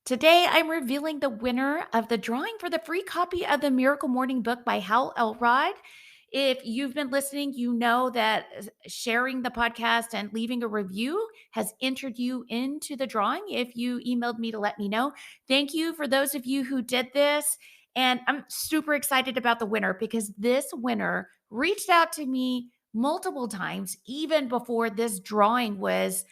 Today, I'm revealing the winner of the drawing for the free copy of the Miracle Morning book by Hal Elrod. If you've been listening, you know that sharing the podcast and leaving a review has entered you into the drawing. If you emailed me to let me know, thank you for those of you who did this. And I'm super excited about the winner because this winner reached out to me multiple times, even before this drawing was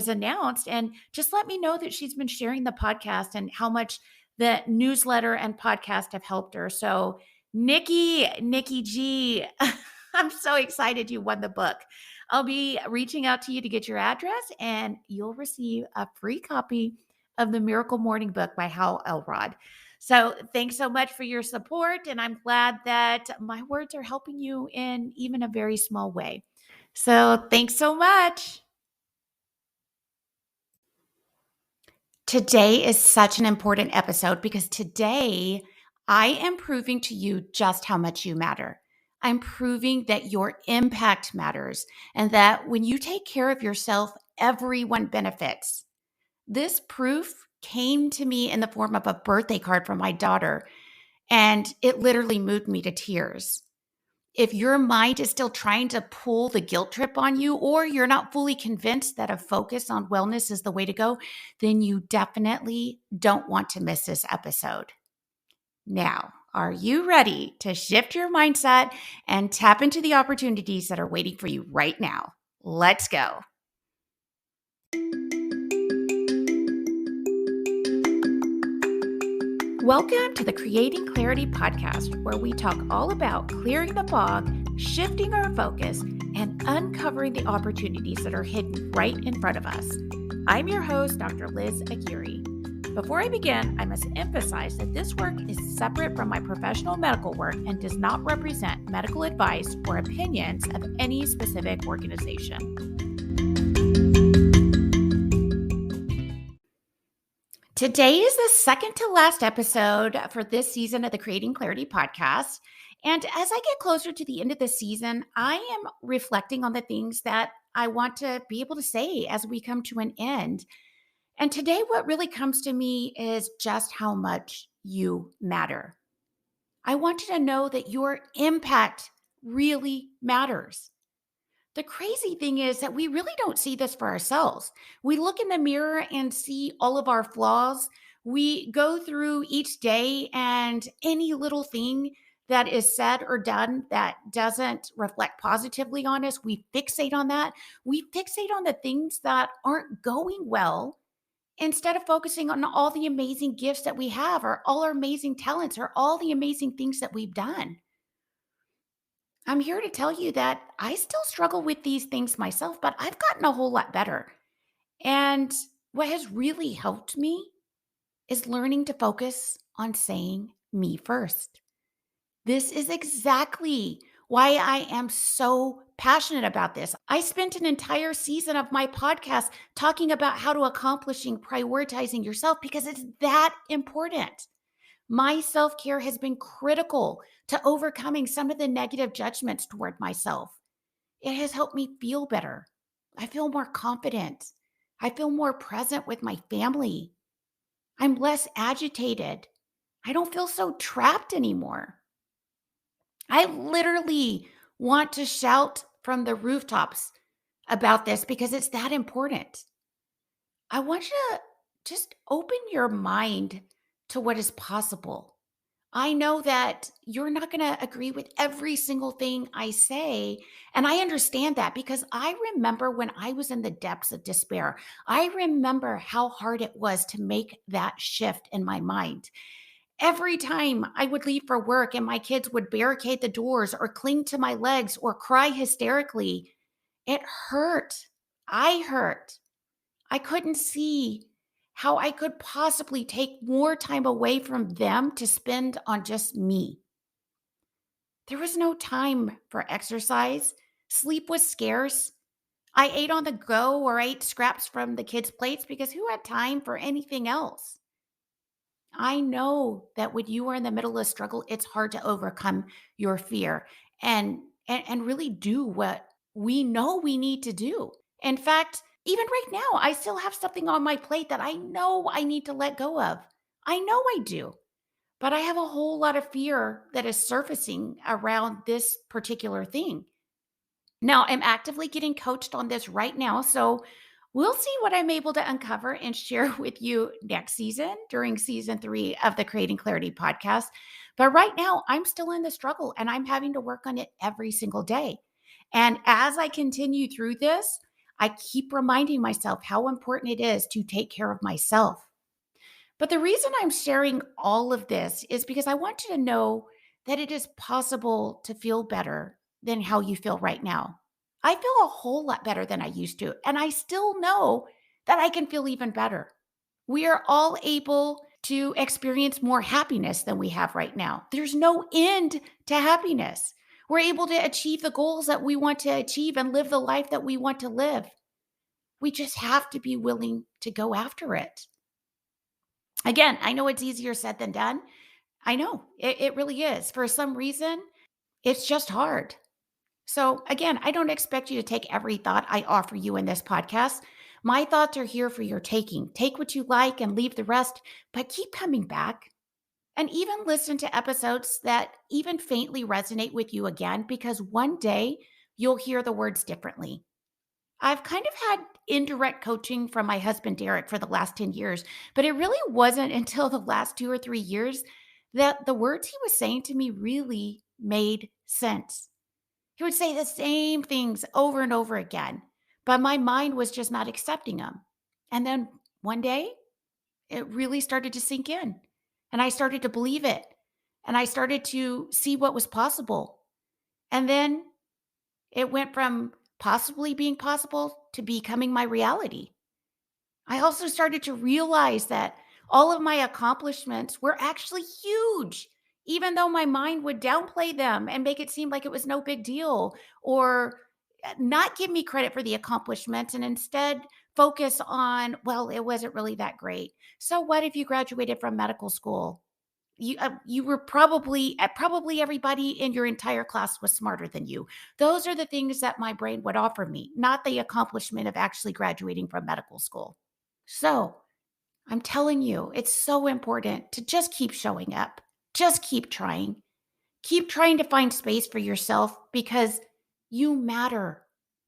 announced, and just let me know that she's been sharing the podcast and how much the newsletter and podcast have helped her. So, Nikki G, I'm so excited you won the book. I'll be reaching out to you to get your address, and you'll receive a free copy of the Miracle Morning book by Hal Elrod. So, thanks so much for your support, and I'm glad that my words are helping you in even a very small way. So, thanks so much. Today is such an important episode because today I am proving to you just how much you matter. I'm proving that your impact matters and that when you take care of yourself, everyone benefits. This proof came to me in the form of a birthday card from my daughter, and it literally moved me to tears. If your mind is still trying to pull the guilt trip on you, or you're not fully convinced that a focus on wellness is the way to go, then you definitely don't want to miss this episode. Now, are you ready to shift your mindset and tap into the opportunities that are waiting for you right now? Let's go. Welcome to the Creating Clarity podcast, where we talk all about clearing the fog, shifting our focus, and uncovering the opportunities that are hidden right in front of us. I'm your host, Dr. Liz Aguirre. Before I begin, I must emphasize that this work is separate from my professional medical work and does not represent medical advice or opinions of any specific organization. Today is the second to last episode for this season of the Creating Clarity podcast. And as I get closer to the end of the season, I am reflecting on the things that I want to be able to say as we come to an end. And today, what really comes to me is just how much you matter. I want you to know that your impact really matters. The crazy thing is that we really don't see this for ourselves. We look in the mirror and see all of our flaws. We go through each day, and any little thing that is said or done that doesn't reflect positively on us, we fixate on that. We fixate on the things that aren't going well instead of focusing on all the amazing gifts that we have, or all our amazing talents, or all the amazing things that we've done. I'm here to tell you that I still struggle with these things myself, but I've gotten a whole lot better. And what has really helped me is learning to focus on saying me first. This is exactly why I am so passionate about this. I spent an entire season of my podcast talking about how to accomplishing prioritizing yourself because it's that important. My self care has been critical to overcoming some of the negative judgments toward myself. It has helped me feel better. I feel more confident. I feel more present with my family. I'm less agitated. I don't feel so trapped anymore. I literally want to shout from the rooftops about this because it's that important. I want you to just open your mind to what is possible. I know that you're not going to agree with every single thing I say. And I understand that because I remember when I was in the depths of despair. I remember how hard it was to make that shift in my mind. Every time I would leave for work and my kids would barricade the doors or cling to my legs or cry hysterically, it hurt. I hurt. I couldn't see how I could possibly take more time away from them to spend on just me. There was no time for exercise. Sleep was scarce. I ate on the go or ate scraps from the kids' plates because who had time for anything else? I know that when you are in the middle of struggle, it's hard to overcome your fear and really do what we know we need to do. In fact, Even right now, I still have something on my plate that I know I need to let go of. I know I do. But I have a whole lot of fear that is surfacing around this particular thing. Now, I'm actively getting coached on this right now. So we'll see what I'm able to uncover and share with you next season during season 3 of the Creating Clarity podcast. But right now, I'm still in the struggle and I'm having to work on it every single day. And as I continue through this, I keep reminding myself how important it is to take care of myself. But the reason I'm sharing all of this is because I want you to know that it is possible to feel better than how you feel right now. I feel a whole lot better than I used to, and I still know that I can feel even better. We are all able to experience more happiness than we have right now. There's no end to happiness. We're able to achieve the goals that we want to achieve and live the life that we want to live. We just have to be willing to go after it. Again, I know it's easier said than done. I know it really is. For some reason, it's just hard. So, again, I don't expect you to take every thought I offer you in this podcast. My thoughts are here for your taking. Take what you like and leave the rest, but keep coming back and even listen to episodes that even faintly resonate with you again, because one day you'll hear the words differently. I've kind of had indirect coaching from my husband, Derek, for the last 10 years, but it really wasn't until the last 2 or 3 years that the words he was saying to me really made sense. He would say the same things over and over again, but my mind was just not accepting them. And then one day, it really started to sink in, and I started to believe it, and I started to see what was possible. And then it went from possibly being possible to becoming my reality. I also started to realize that all of my accomplishments were actually huge, even though my mind would downplay them and make it seem like it was no big deal, or not give me credit for the accomplishments and instead focus on, well, it wasn't really that great. So what if you graduated from medical school? You were probably everybody in your entire class was smarter than you. Those are the things that my brain would offer me, not the accomplishment of actually graduating from medical school. So, I'm telling you, it's so important to just keep showing up. Just keep trying. Keep trying to find space for yourself because you matter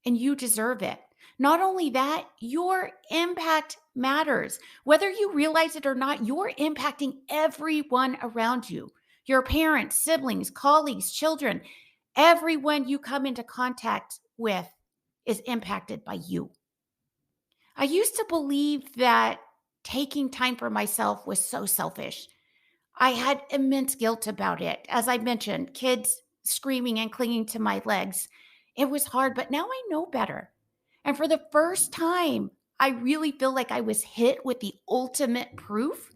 and you deserve it. Not only that, your impact matters. Whether you realize it or not, you're impacting everyone around you, your parents, siblings, colleagues, children. Everyone you come into contact with is impacted by you. I used to believe that taking time for myself was so selfish. I had immense guilt about it. As I mentioned, kids screaming and clinging to my legs. It was hard, but now I know better. And for the first time, I really feel like I was hit with the ultimate proof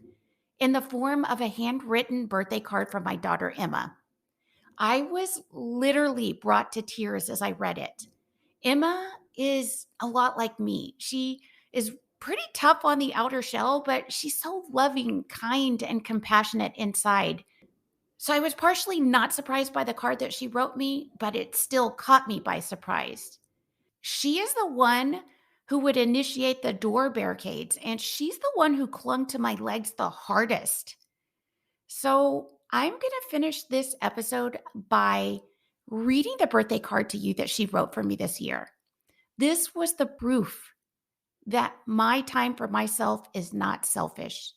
in the form of a handwritten birthday card from my daughter, Emma. I was literally brought to tears as I read it. Emma is a lot like me. She is pretty tough on the outer shell, but she's so loving, kind, and compassionate inside. So I was partially not surprised by the card that she wrote me, but it still caught me by surprise. She is the one who would initiate the door barricades, and she's the one who clung to my legs the hardest. So I'm going to finish this episode by reading the birthday card to you that she wrote for me this year. This was the proof that my time for myself is not selfish.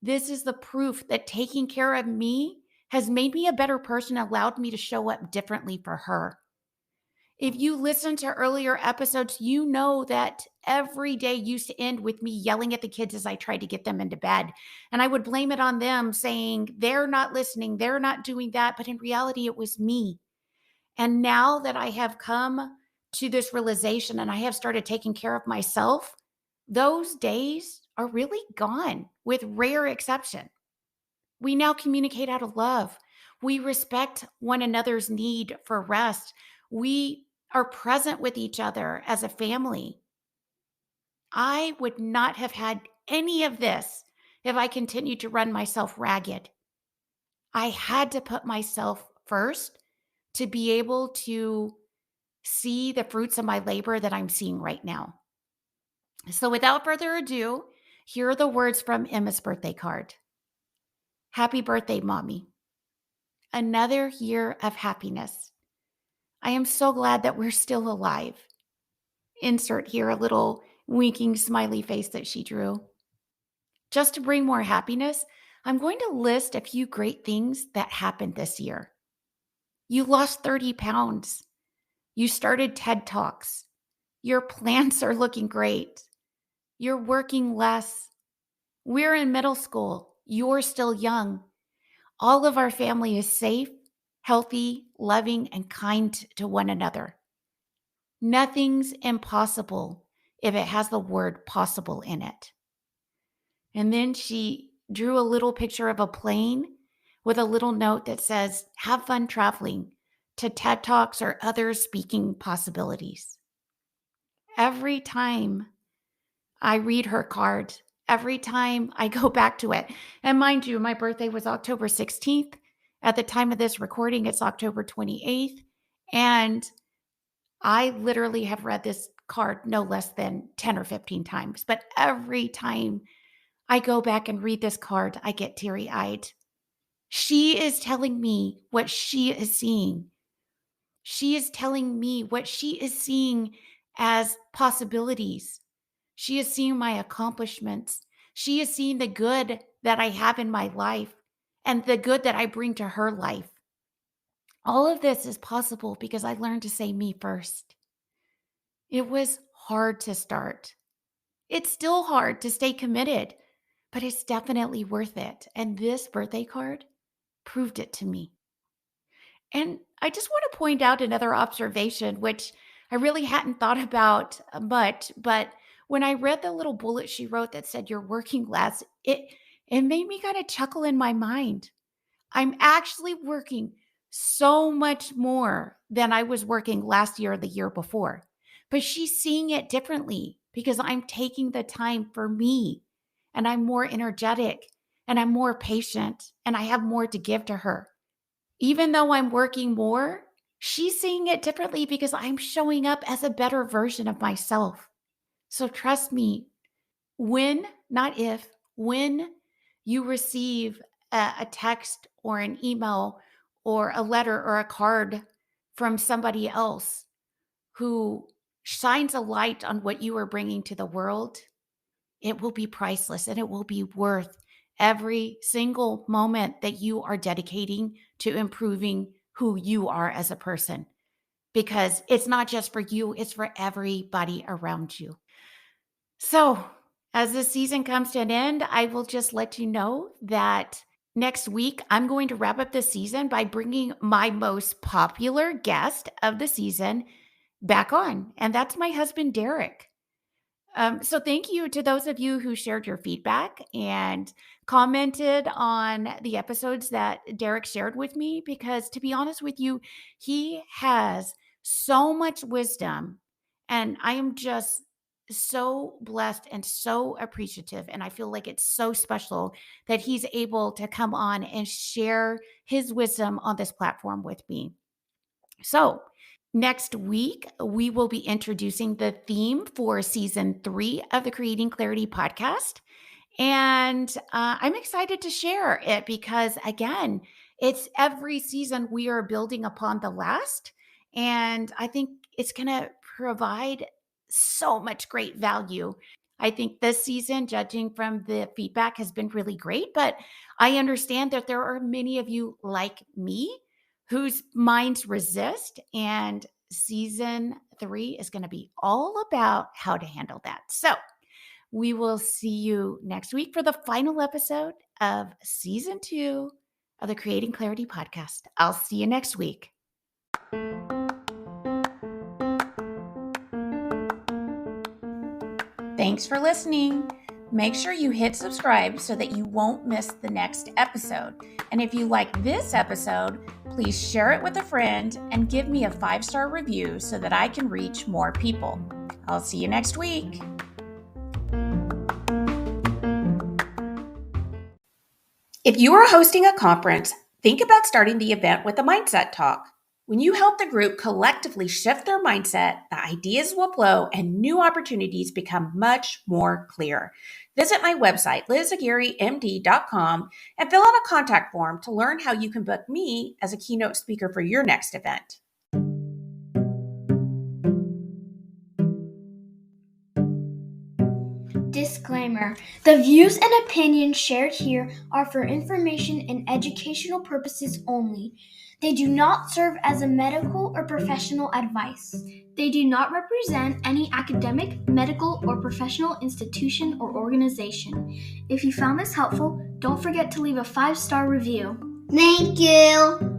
This is the proof that taking care of me has made me a better person, allowed me to show up differently for her. If you listen to earlier episodes, you know that every day used to end with me yelling at the kids as I tried to get them into bed. And I would blame it on them, saying, they're not listening, they're not doing that. But in reality, it was me. And now that I have come to this realization and I have started taking care of myself, those days are really gone with rare exception. We now communicate out of love. We respect one another's need for rest. We are present with each other as a family. I would not have had any of this if I continued to run myself ragged. I had to put myself first to be able to see the fruits of my labor that I'm seeing right now. So without further ado, here are the words from Emma's birthday card. Happy birthday, Mommy. Another year of happiness. I am so glad that we're still alive. Insert here a little winking smiley face that she drew. Just to bring more happiness, I'm going to list a few great things that happened this year. You lost 30 pounds. You started TED Talks. Your plants are looking great. You're working less. We're in middle school. You're still young. All of our family is safe, healthy, loving, and kind to one another. Nothing's impossible if it has the word possible in it. And then she drew a little picture of a plane with a little note that says, have fun traveling to TED Talks or other speaking possibilities. Every time I read her card, every time I go back to it, and mind you, my birthday was October 16th. At the time of this recording, it's October 28th. And I literally have read this card no less than 10 or 15 times. But every time I go back and read this card, I get teary eyed. She is telling me what she is seeing. She is telling me what she is seeing as possibilities. She is seeing my accomplishments. She is seeing the good that I have in my life and the good that I bring to her life. All of this is possible because I learned to say me first. It was hard to start. It's still hard to stay committed, but it's definitely worth it. And this birthday card proved it to me. And I just want to point out another observation, which I really hadn't thought about much, but when I read the little bullet she wrote that said, "You're working less," it made me kind of chuckle in my mind. I'm actually working so much more than I was working last year or the year before. But she's seeing it differently because I'm taking the time for me and I'm more energetic and I'm more patient and I have more to give to her. Even though I'm working more, she's seeing it differently because I'm showing up as a better version of myself. So trust me, when, not if, when you receive a text or an email or a letter or a card from somebody else who shines a light on what you are bringing to the world, it will be priceless and it will be worth every single moment that you are dedicating to improving who you are as a person. Because it's not just for you, it's for everybody around you. So, as this season comes to an end, I will just let you know that next week I'm going to wrap up the season by bringing my most popular guest of the season back on, and that's my husband, Derek. So thank you to those of you who shared your feedback and commented on the episodes that Derek shared with me, because to be honest with you, he has so much wisdom and I am just so blessed and so appreciative. And I feel like it's so special that he's able to come on and share his wisdom on this platform with me. So, next week, we will be introducing the theme for season 3 of the Creating Clarity podcast. And I'm excited to share it because, again, it's every season we are building upon the last. And I think it's going to provide so much great value. I think this season, judging from the feedback, has been really great. But I understand that there are many of you like me whose minds resist. And season 3 is going to be all about how to handle that. So, we will see you next week for the final episode of season 2 of the Creating Clarity podcast. I'll see you next week. Thanks for listening. Make sure you hit subscribe so that you won't miss the next episode. And if you like this episode, please share it with a friend and give me a 5-star review so that I can reach more people. I'll see you next week. If you are hosting a conference, think about starting the event with a mindset talk. When you help the group collectively shift their mindset, the ideas will flow and new opportunities become much more clear. Visit my website, lizagarymd.com, and fill out a contact form to learn how you can book me as a keynote speaker for your next event. Disclaimer: the views and opinions shared here are for information and educational purposes only. They do not serve as a medical or professional advice. They do not represent any academic, medical, or professional institution or organization. If you found this helpful, don't forget to leave a 5-star review. Thank you.